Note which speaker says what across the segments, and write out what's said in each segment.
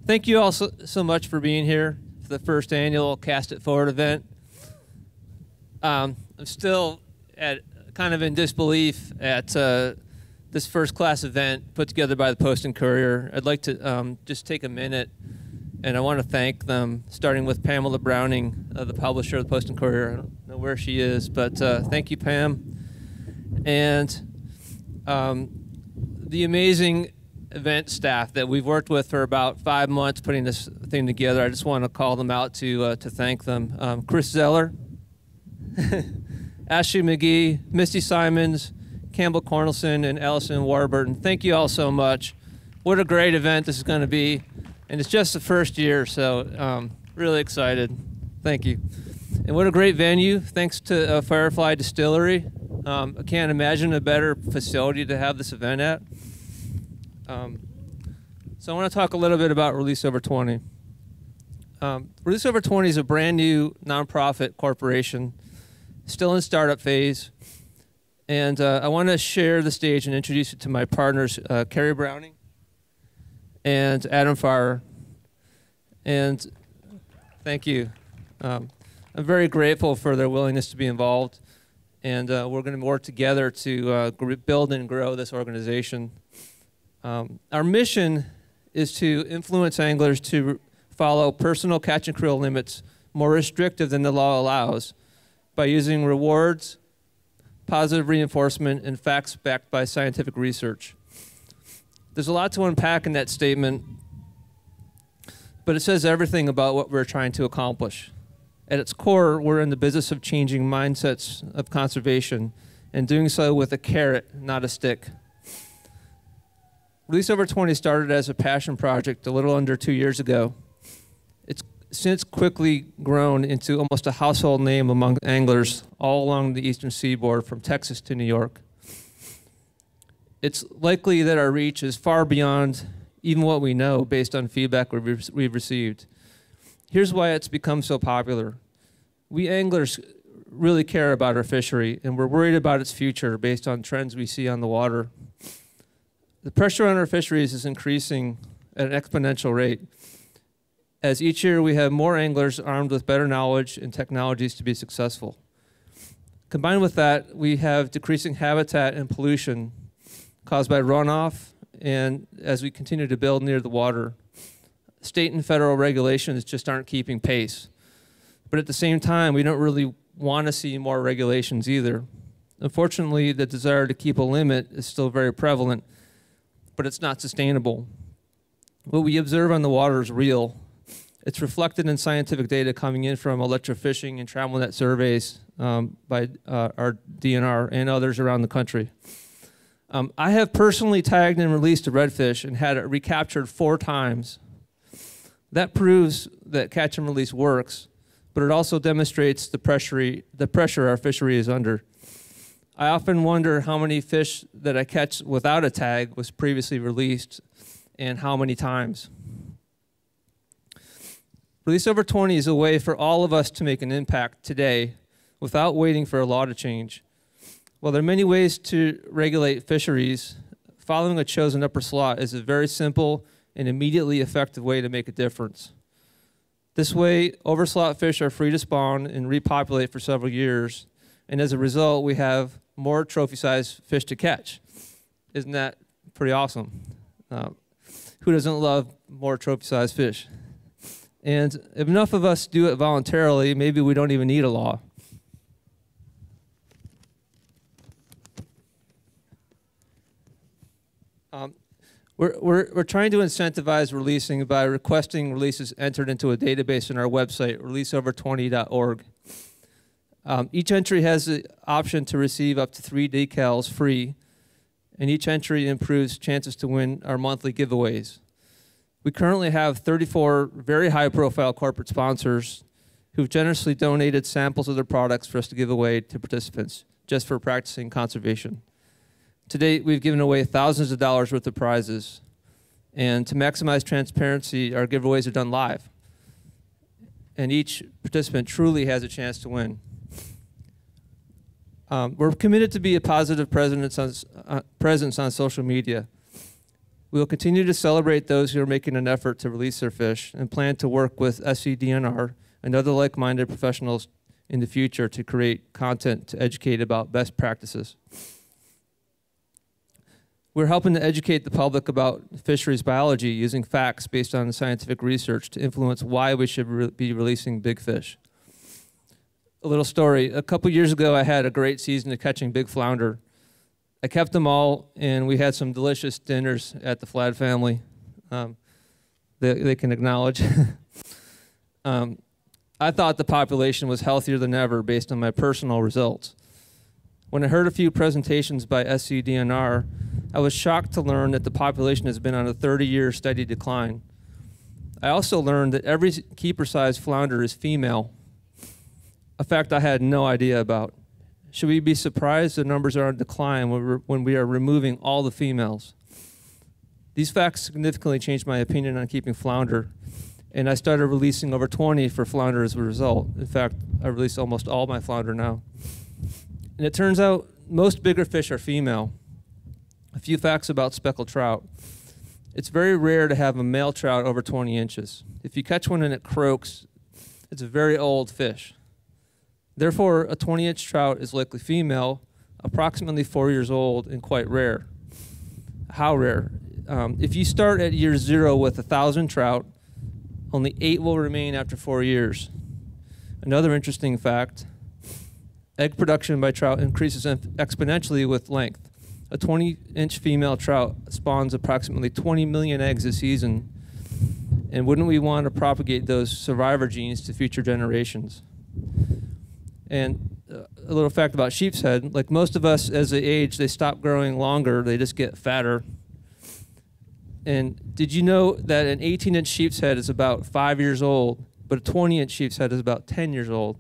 Speaker 1: Thank you all so much for being here for the first annual Cast It Forward event. I'm still kind of in disbelief at this first class event put together by the Post and Courier. I'd like to just take a minute, and I want to thank them, starting with Pamela Browning, the publisher of the Post and Courier. I don't know where she is, but thank you, Pam. And the amazing event staff that we've worked with for about 5 months putting this thing together. I just want to call them out to thank them. Chris Zeller, Ashley McGee, Misty Simons, Campbell Cornelson, and Allison Warburton. Thank you all so much. What a great event this is going to be. And it's just the first year, so really excited. Thank you. And what a great venue. Thanks to Firefly Distillery. I can't imagine a better facility to have this event at. So I want to talk a little bit about Release Over 20. Release Over 20 is a brand new nonprofit corporation, still in startup phase. And I want to share the stage and introduce it to my partners, Carrie Browning and Adam Farrer. And thank you. I'm very grateful for their willingness to be involved. And we're going to work together to build and grow this organization. Our mission is to influence anglers to follow personal catch and creel limits more restrictive than the law allows by using rewards, positive reinforcement, and facts backed by scientific research. There's a lot to unpack in that statement, but it says everything about what we're trying to accomplish. At its core, we're in the business of changing mindsets of conservation and doing so with a carrot, not a stick. Release Over 20 started as a passion project a little under 2 years ago. It's since quickly grown into almost a household name among anglers all along the eastern seaboard from Texas to New York. It's likely that our reach is far beyond even what we know based on feedback we've received. Here's why it's become so popular. We anglers really care about our fishery, and we're worried about its future based on trends we see on the water. The pressure on our fisheries is increasing at an exponential rate. As each year we have more anglers armed with better knowledge and technologies to be successful. Combined with that, we have decreasing habitat and pollution caused by runoff, and as we continue to build near the water, state and federal regulations just aren't keeping pace. But at the same time, we don't really want to see more regulations either. Unfortunately, the desire to keep a limit is still very prevalent, but it's not sustainable. What we observe on the water is real. It's reflected in scientific data coming in from electrofishing and travel net surveys by our DNR and others around the country. I have personally tagged and released a redfish and had it recaptured 4 times. That proves that catch and release works, but it also demonstrates the pressure our fishery is under. I often wonder how many fish that I catch without a tag was previously released and how many times. Release Over 20 is a way for all of us to make an impact today without waiting for a law to change. While there are many ways to regulate fisheries, following a chosen upper slot is a very simple and immediately effective way to make a difference. This way, overslot fish are free to spawn and repopulate for several years, and as a result, we have more trophy-sized fish to catch. Isn't that pretty awesome? Who doesn't love more trophy-sized fish? And if enough of us do it voluntarily, maybe we don't even need a law. We're trying to incentivize releasing by requesting releases entered into a database on our website, releaseover20.org. Each entry has the option to receive up to 3 decals free, and each entry improves chances to win our monthly giveaways. We currently have 34 very high-profile corporate sponsors who've generously donated samples of their products for us to give away to participants just for practicing conservation. To date, we've given away thousands of dollars worth of prizes, and to maximize transparency, our giveaways are done live, and each participant truly has a chance to win. We're committed to be a positive presence on social media. We will continue to celebrate those who are making an effort to release their fish and plan to work with SCDNR and other like-minded professionals in the future to create content to educate about best practices. We're helping to educate the public about fisheries biology using facts based on scientific research to influence why we should be releasing big fish. A little story. A couple years ago, I had a great season of catching big flounder. I kept them all, and we had some delicious dinners at the Fladd family. They can acknowledge. I thought the population was healthier than ever based on my personal results. When I heard a few presentations by SCDNR, I was shocked to learn that the population has been on a 30-year steady decline. I also learned that every keeper-sized flounder is female, a fact I had no idea about. Should we be surprised the numbers are on decline when we are removing all the females? These facts significantly changed my opinion on keeping flounder, and I started releasing over 20 for flounder as a result. In fact, I release almost all my flounder now. And it turns out most bigger fish are female. A few facts about speckled trout. It's very rare to have a male trout over 20 inches. If you catch one and it croaks, it's a very old fish. Therefore, a 20-inch trout is likely female, approximately 4 years old, and quite rare. How rare? If you start at year 0 with 1,000 trout, only 8 will remain after 4 years. Another interesting fact, egg production by trout increases exponentially with length. A 20-inch female trout spawns approximately 20 million eggs a season, and wouldn't we want to propagate those survivor genes to future generations? And a little fact about sheepshead, like most of us as they age, they stop growing longer, they just get fatter. And did you know that an 18-inch sheepshead is about 5 years old, but a 20-inch sheepshead is about 10 years old?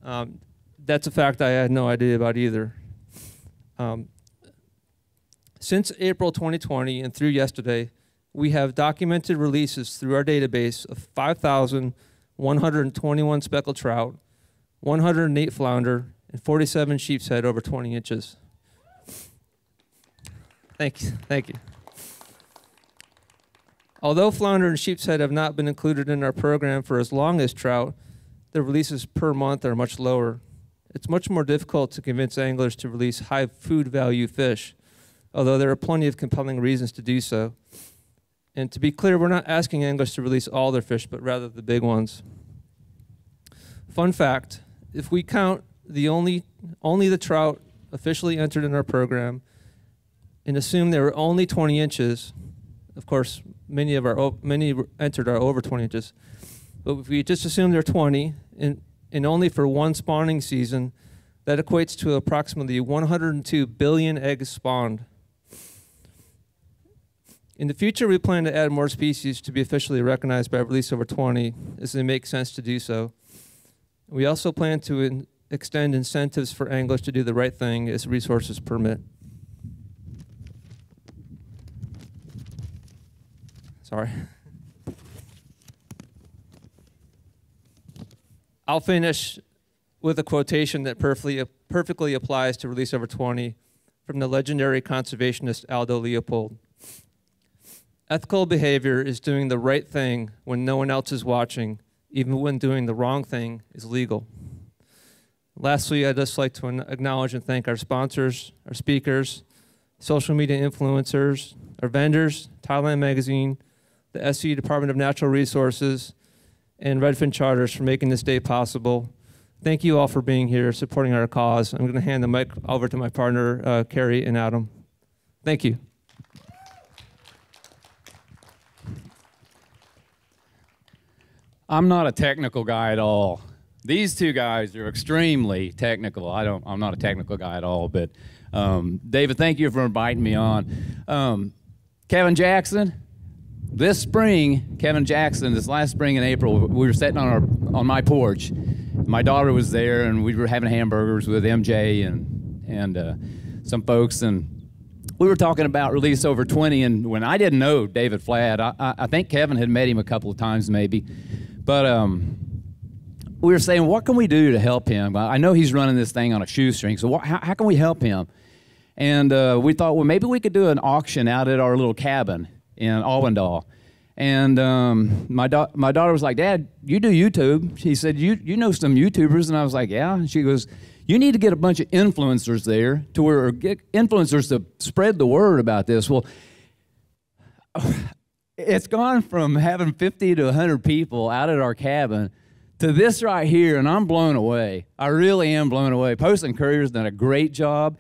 Speaker 1: That's a fact I had no idea about either. Since April 2020 and through yesterday, we have documented releases through our database of 5,121 speckled trout, 108 flounder, and 47 sheepshead over 20 inches. Thank you. Thank you. Although flounder and sheepshead have not been included in our program for as long as trout, the releases per month are much lower. It's much more difficult to convince anglers to release high food value fish, although there are plenty of compelling reasons to do so. And to be clear, we're not asking anglers to release all their fish, but rather the big ones. Fun fact, if we count only the trout officially entered in our program and assume they were only 20 inches, of course, many entered are over 20 inches, but if we just assume they're 20 and only for one spawning season, that equates to approximately 102 billion eggs spawned. In the future, we plan to add more species to be officially recognized by release over 20, as it makes sense to do so. We also plan to extend incentives for anglers to do the right thing as resources permit. Sorry. I'll finish with a quotation that perfectly applies to release over 20 from the legendary conservationist Aldo Leopold. Ethical behavior is doing the right thing when no one else is watching, even when doing the wrong thing is legal. Lastly, I'd just like to acknowledge and thank our sponsors, our speakers, social media influencers, our vendors, Thailand Magazine, the SC Department of Natural Resources, and Redfin Charters for making this day possible. Thank you all for being here, supporting our cause. I'm going to hand the mic over to my partner, Carrie and Adam. Thank you.
Speaker 2: I'm not a technical guy at all. These two guys are extremely technical. I'm not a technical guy at all, but David, thank you for inviting me on. Kevin Jackson, this last spring in April, we were sitting on my porch. My daughter was there, and we were having hamburgers with MJ and some folks, and we were talking about release over 20, and when I didn't know David Fladd, I think Kevin had met him a couple of times maybe, but we were saying, what can we do to help him? I know he's running this thing on a shoestring, so how can we help him? And we thought, well, maybe we could do an auction out at our little cabin in Allendale. And my daughter was like, Dad, you do YouTube. She said, you know some YouTubers. And I was like, yeah. And she goes, you need to get a bunch of influencers there to where, or get influencers to spread the word about this. Well, it's gone from having 50 to 100 people out at our cabin to this right here, and I'm blown away. I really am blown away. Post and Courier's done a great job.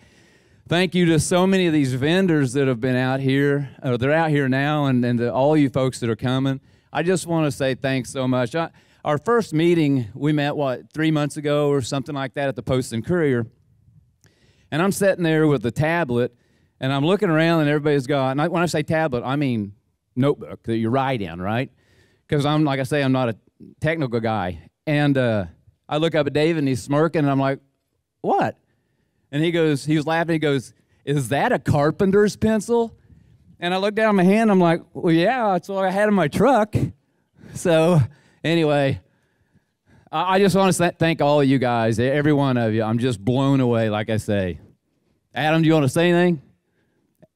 Speaker 2: Thank you to so many of these vendors that have been out here, or they're out here now, and to all you folks that are coming. I just want to say thanks so much. Our first meeting, we met, 3 months ago or something like that at the Post and Courier, and I'm sitting there with the tablet, and I'm looking around, and everybody's got, and when I say tablet, I mean notebook that you write in, right? Because like I say, I'm not a technical guy. And I look up at David, and he's smirking, and I'm like, what? And he was laughing, he goes, is that a carpenter's pencil? And I look down at my hand, I'm like, well, yeah, that's what I had in my truck. So anyway, I just want to thank all of you guys, every one of you. I'm just blown away, like I say. Adam, do you want to say anything?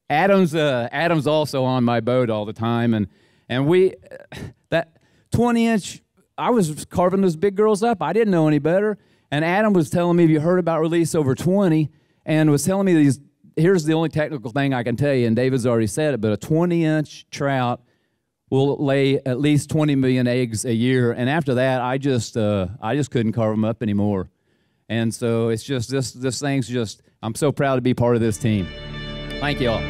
Speaker 2: Adam's also on my boat all the time, and we, that 20-inch, I was carving those big girls up. I didn't know any better. And Adam was telling me, have you heard about release over 20? And was telling me here's the only technical thing I can tell you, and David's already said it, but a 20-inch trout will lay at least 20 million eggs a year. And after that, I just couldn't carve them up anymore. And so it's just, this thing's just, I'm so proud to be part of this team. Thank you all.